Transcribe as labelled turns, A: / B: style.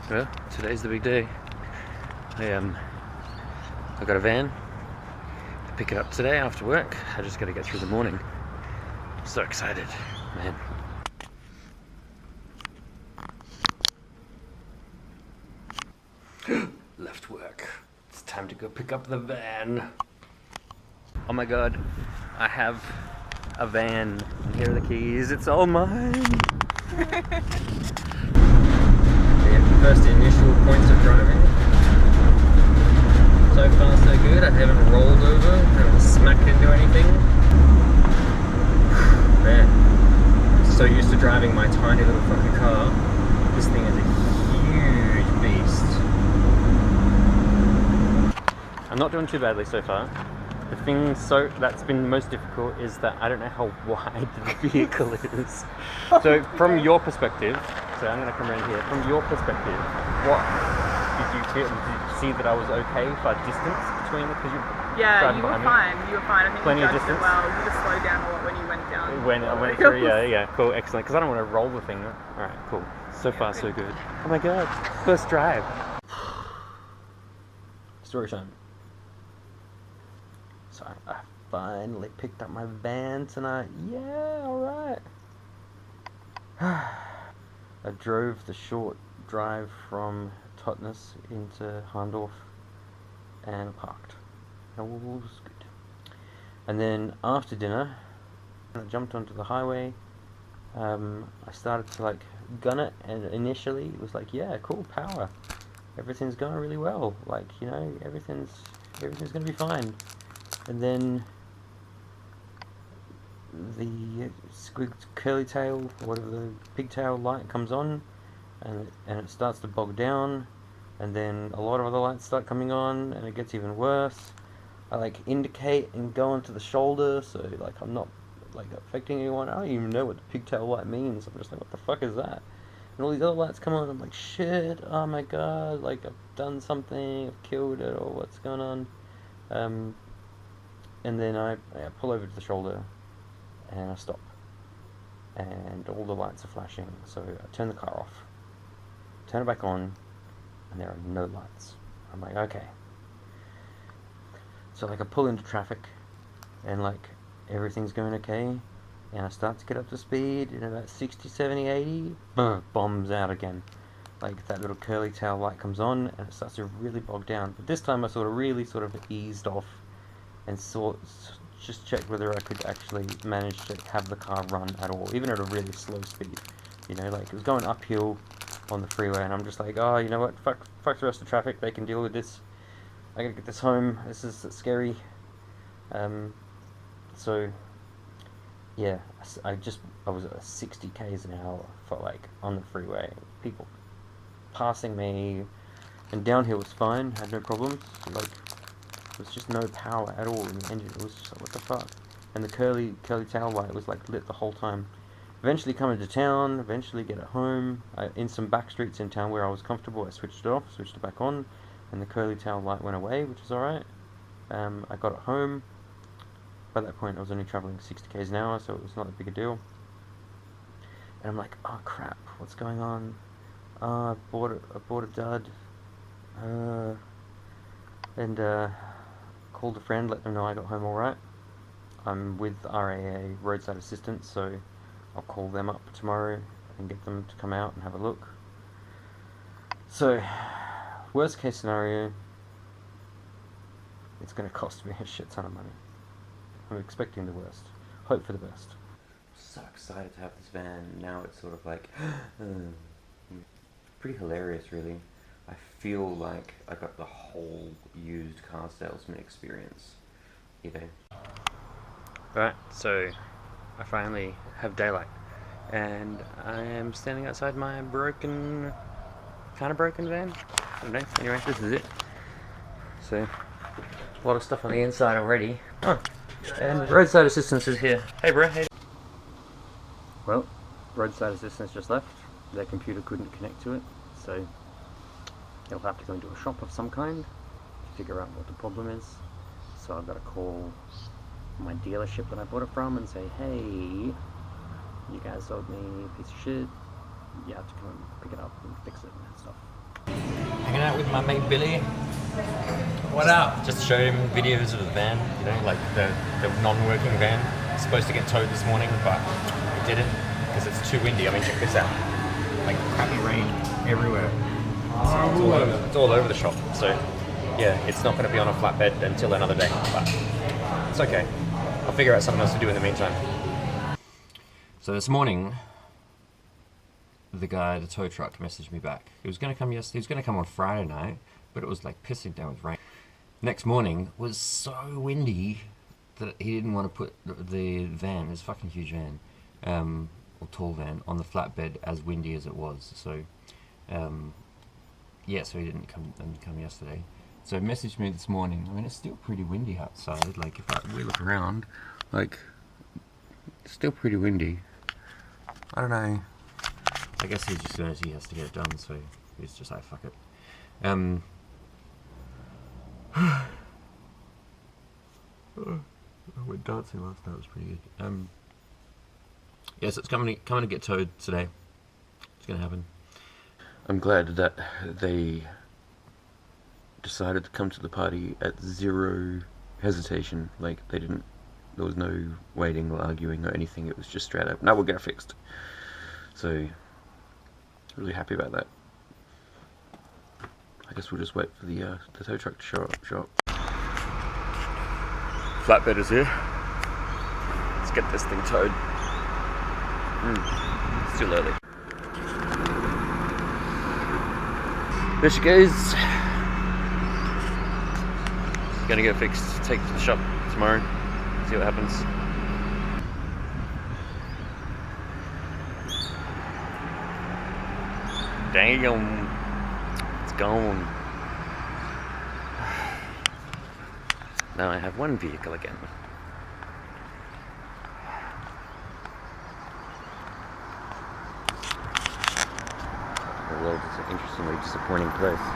A: Well, today's the big day. I got a van to pick it up today after work. I just got to get through the morning. I'm so excited, man. Left work. It's time to go pick up the van. Oh my god, I have a van. Here are the keys. It's all mine. First initial points of driving. So far so good. I haven't rolled over, haven't smacked into anything. Man, I'm so used to driving my tiny little fucking car. This thing is a huge beast. I'm not doing too badly so far. The thing that's been most difficult is that I don't know how wide the vehicle is. So from your perspective, so I'm going to come around here. From your perspective, what did you feel? Did you see that I was okay for distance between? Because
B: yeah, you were fine. You were fine. I think
A: plenty
B: you
A: of
B: judged
A: distance.
B: it well. You just slowed down a lot when you went down.
A: When I went through, yeah, cool, excellent. Because I don't want to roll the thing. All right, cool. So far, so good. Oh my god, first drive. Story time. So I finally picked up my van tonight. Yeah, all right. I drove the short drive from Totnes into Harndorf and parked. It was good. And then after dinner, I jumped onto the highway. I started to like gun it, and initially it was like, yeah, cool, power. Everything's going really well. Like, you know, everything's gonna be fine. And then the squigged curly tail, whatever, the pigtail light comes on, and it starts to bog down, and then a lot of other lights start coming on, and it gets even worse. I like indicate and go onto the shoulder, so like I'm not like affecting anyone. I don't even know what the pigtail light means. I'm just like, what the fuck is that? And all these other lights come on, I'm like, shit, oh my god, like I've done something, I've killed it, or what's going on. And then I pull over to the shoulder, and I stop, and all the lights are flashing, so I turn the car off, turn it back on, and there are no lights. I'm like, okay. So like I pull into traffic, and like everything's going okay, and I start to get up to speed, and about 60, 70, 80, bombs out again. Like that little curly tail light comes on, and it starts to really bog down. But this time I really eased off, and just checked whether I could actually manage to have the car run at all, even at a really slow speed. You know, like it was going uphill on the freeway, and I'm just like, oh, you know what, fuck the rest of the traffic, they can deal with this. I gotta get this home, this is scary. So, yeah, I was at 60 k's an hour for like, on the freeway, people passing me, and downhill was fine, had no problems, like, there was just no power at all in the engine. It was just like, what the fuck? And the curly tail light was like lit the whole time. Eventually come into town, eventually get it home. In some back streets in town where I was comfortable, I switched it off, switched it back on, and the curly tail light went away, which is alright. I got it home. By that point I was only travelling 60 k's an hour, so it was not that big a deal. And I'm like, oh crap, what's going on? I bought a dud. Called a friend, let them know I got home alright. I'm with RAA, Roadside Assistance, so I'll call them up tomorrow and get them to come out and have a look. So, worst case scenario, it's going to cost me a shit ton of money. I'm expecting the worst. Hope for the best. So excited to have this van. Now it's sort of like, pretty hilarious really. I feel like I got the whole used car salesman experience. eBay. Right, so I finally have daylight, and I am standing outside my kind of broken van. I don't know. Anyway, this is it. So, a lot of stuff on the inside already. Oh, and Roadside Assistance is here. Hey, bro. Hey. Well, Roadside Assistance just left. Their computer couldn't connect to it, so they'll have to go into a shop of some kind to figure out what the problem is. So I've got to call my dealership that I bought it from and say, hey, you guys sold me a piece of shit, you have to come and pick it up and fix it and stuff. out with my mate Billy.
C: What up?
A: Just to show him videos of the van, you know, like the non-working van. It's supposed to get towed this morning, but it didn't because it's too windy. I mean, check this out. Like crappy rain everywhere. It's all over the shop. So yeah, it's not going to be on a flatbed until another day, but it's okay. I'll figure out something else to do in the meantime. So this morning, the tow truck messaged me back. He was going to come yesterday. He was going to come on Friday night, but it was like pissing down with rain. Next morning was so windy that he didn't want to put the van, this fucking huge van, or tall van, on the flatbed as windy as it was. So, yeah, so he didn't come yesterday. So he messaged me this morning. I mean, it's still pretty windy outside. Like, if we look around, like, it's still pretty windy. I don't know. I guess he just knows he has to get it done, so he's just like, fuck it. I went dancing last night, it was pretty good. Yes, it's coming to get towed today. It's gonna happen. I'm glad that they decided to come to the party at zero hesitation. Like, there was no waiting or arguing or anything. It was just straight up, no, we'll get it fixed. So, really happy about that. I guess we'll just wait for the tow truck to show up. Flatbed is here. Let's get this thing towed. It's still early. There she goes. Gonna get it fixed, take it to the shop tomorrow, see what happens. Damn, it's gone. Now I have one vehicle again. The world is an interestingly disappointing place.